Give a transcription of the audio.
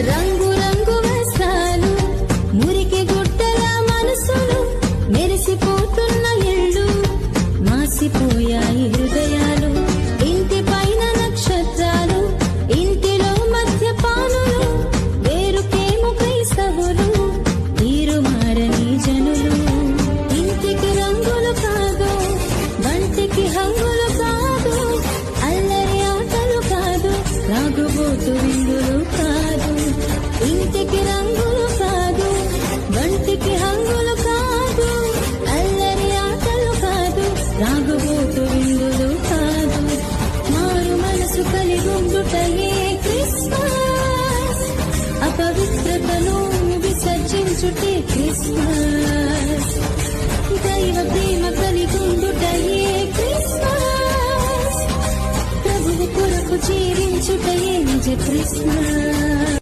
రంగు రంగు వస్త్రాలు, మురికి గుడ్డల మనసులు, మెరిసిపోతున్న ఇళ్ళు, మాసిపోయాయి హృదయాలు. ఇంటి పైన నక్షత్రాలు, ఇంటిలో మద్యపానులు, వేరుకేమో క్రైస్తవులు, తీరు మారని జనులు. ఇంటికి రంగులు కాదు, వంటికి హంగులు కాదు, అల్లరి ఆటలు కాదు, రాగుబోతు విందులు కాదు. ఇంటికి రంగులు కాదు, వంటికి హంగులు కాదు, అల్లరి ఆటలు కాదు, రాగుబోతు విందులు కాదు. మారు మనసు కలిగుండుటయే క్రిస్మస్, అపవిత్రతను విసర్జించుటే క్రిస్మస్. దైవ ప్రేమ కలిగుండుటయే క్రిస్మస్, ప్రభువు కొరకు జీవించుటయే నిజ క్రిస్మస్.